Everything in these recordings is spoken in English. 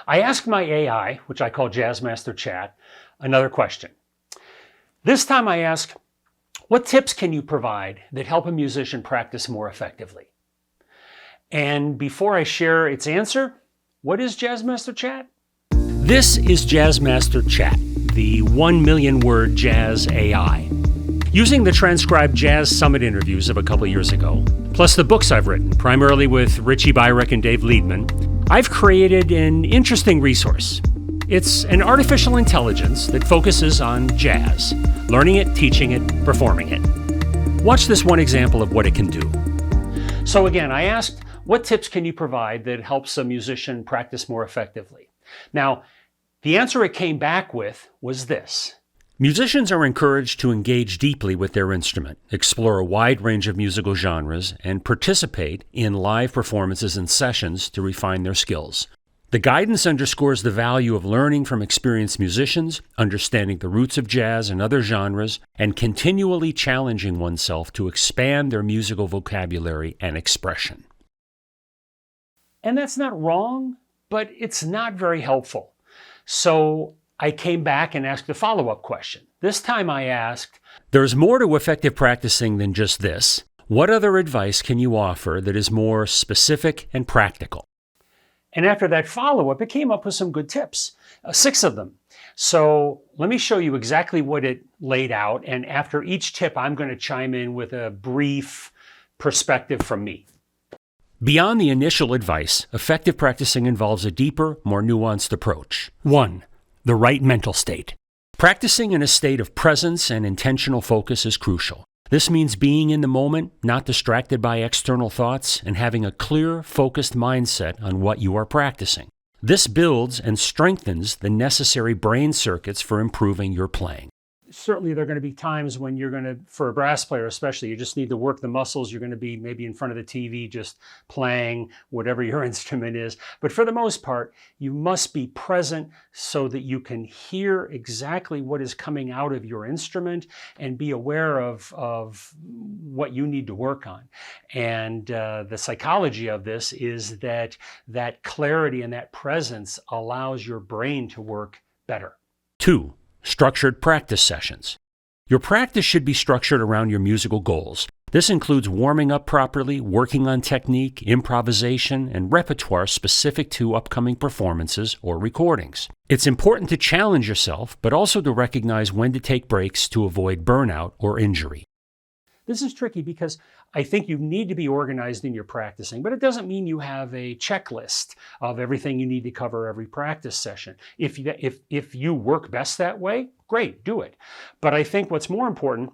I asked my AI, which I call Jazzmaster Chat, another question. This time I asked, what tips can you provide that help a musician practice more effectively? And before I share its answer, what is Jazzmaster Chat? This is Jazzmaster Chat, the 1 million word jazz AI. Using the transcribed Jazz Summit interviews of a couple years ago, plus the books I've written, primarily with Richie Byrek and Dave Liedman, I've created an interesting resource. It's an artificial intelligence that focuses on jazz, learning it, teaching it, performing it. Watch this one example of what it can do. So again, I asked, what tips can you provide that helps a musician practice more effectively? Now, the answer it came back with was this. Musicians are encouraged to engage deeply with their instrument, explore a wide range of musical genres, and participate in live performances and sessions to refine their skills. The guidance underscores the value of learning from experienced musicians, understanding the roots of jazz and other genres, and continually challenging oneself to expand their musical vocabulary and expression. And that's not wrong, but it's not very helpful. So I came back and asked a follow-up question. This time I asked, there's more to effective practicing than just this. What other advice can you offer that is more specific and practical? And after that follow-up, it came up with some good tips, 6 of them. So let me show you exactly what it laid out. And after each tip, I'm going to chime in with a brief perspective from me. Beyond the initial advice, effective practicing involves a deeper, more nuanced approach. 1. The right mental state. Practicing in a state of presence and intentional focus is crucial. This means being in the moment, not distracted by external thoughts, and having a clear, focused mindset on what you are practicing. This builds and strengthens the necessary brain circuits for improving your playing. Certainly there are going to be times when you're going to, for a brass player especially, you just need to work the muscles. You're going to be maybe in front of the TV just playing whatever your instrument is. But for the most part, you must be present so that you can hear exactly what is coming out of your instrument and be aware of what you need to work on. And the psychology of this is that clarity and that presence allows your brain to work better. 2. Structured practice sessions. Your practice should be structured around your musical goals. This includes warming up properly, working on technique, improvisation, and repertoire specific to upcoming performances or recordings. It's important to challenge yourself, but also to recognize when to take breaks to avoid burnout or injury. This is tricky because I think you need to be organized in your practicing, but it doesn't mean you have a checklist of everything you need to cover every practice session. If you work best that way, great, do it. But I think what's more important,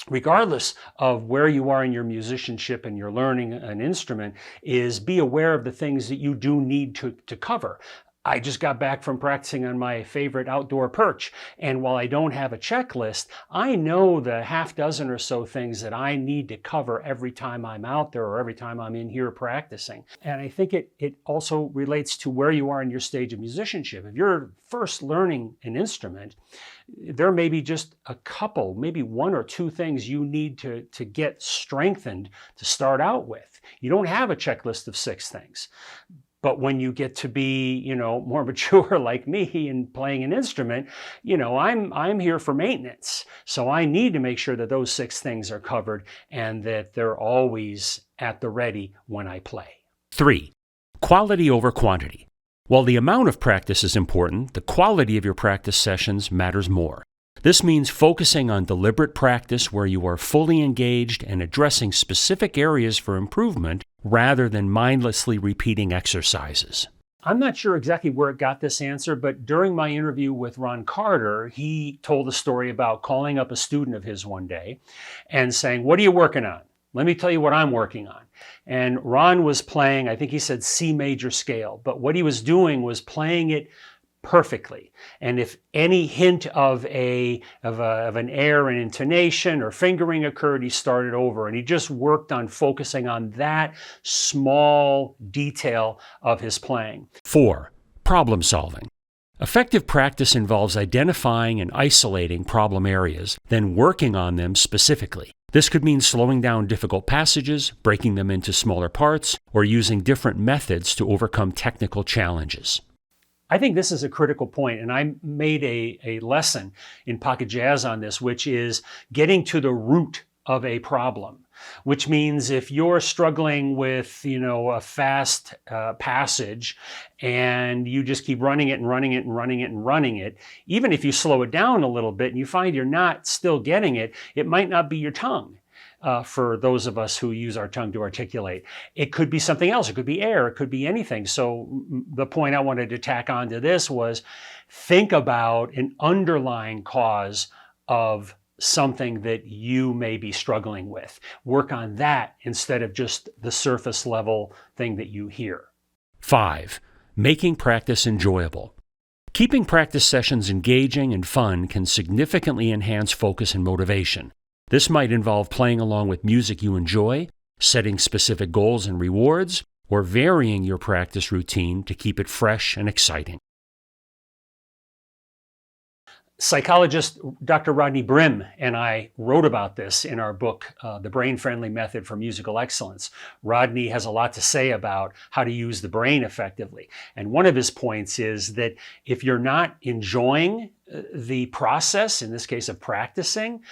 regardless of where you are in your musicianship and you're learning an instrument, is be aware of the things that you do need to cover. I just got back from practicing on my favorite outdoor perch, and while I don't have a checklist, I know the half dozen or so things that I need to cover every time I'm out there or every time I'm in here practicing. And I think it also relates to where you are in your stage of musicianship. If you're first learning an instrument, there may be just a couple, maybe 1 or 2 things you need to get strengthened to start out with. You don't have a checklist of 6 things. But when you get to be, more mature like me and playing an instrument, I'm here for maintenance. So I need to make sure that those 6 things are covered and that they're always at the ready when I play. 3. Quality over quantity. While the amount of practice is important, the quality of your practice sessions matters more. This means focusing on deliberate practice where you are fully engaged and addressing specific areas for improvement rather than mindlessly repeating exercises. I'm not sure exactly where it got this answer, but during my interview with Ron Carter, he told a story about calling up a student of his one day and saying, "What are you working on? Let me tell you what I'm working on." And Ron was playing, I think he said C major scale, but what he was doing was playing it perfectly. And if any hint of an air and intonation or fingering occurred, he started over, and he just worked on focusing on that small detail of his playing. 4. Problem solving. Effective practice involves identifying and isolating problem areas, then working on them specifically. This could mean slowing down difficult passages, breaking them into smaller parts, or using different methods to overcome technical challenges. I think this is a critical point, and I made a lesson in Pocket Jazz on this, which is getting to the root of a problem, which means if you're struggling with, a fast passage and you just keep running it and running it and running it and running it, even if you slow it down a little bit and you find you're not still getting it, it might not be your tongue. For those of us who use our tongue to articulate. It could be something else. It could be air. It could be anything. So the point I wanted to tack onto this was think about an underlying cause of something that you may be struggling with. Work on that instead of just the surface level thing that you hear. 5. Making practice enjoyable. Keeping practice sessions engaging and fun can significantly enhance focus and motivation. This might involve playing along with music you enjoy, setting specific goals and rewards, or varying your practice routine to keep it fresh and exciting. Psychologist Dr. Rodney Brim and I wrote about this in our book, The Brain-Friendly Method for Musical Excellence. Rodney has a lot to say about how to use the brain effectively. And one of his points is that if you're not enjoying the process, in this case of practicing,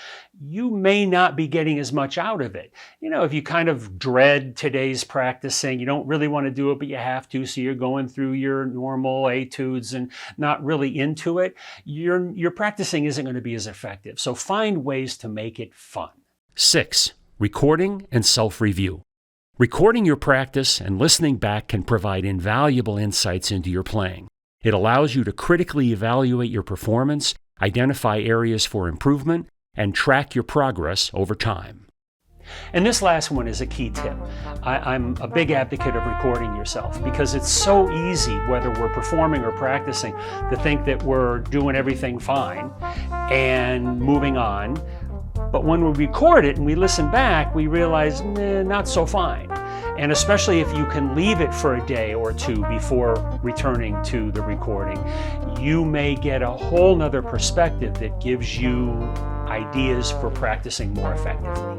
you may not be getting as much out of it. If you kind of dread today's practicing, you don't really want to do it, but you have to, so you're going through your normal etudes and not really into it, your practicing isn't going to be as effective. So find ways to make it fun. 6. Recording and self-review. Recording your practice and listening back can provide invaluable insights into your playing. It allows you to critically evaluate your performance, identify areas for improvement, and track your progress over time. And this last one is a key tip. I'm a big advocate of recording yourself because it's so easy, whether we're performing or practicing, to think that we're doing everything fine and moving on. But when we record it and we listen back, we realize, not so fine. And especially if you can leave it for a day or two before returning to the recording, you may get a whole nother perspective that gives you ideas for practicing more effectively.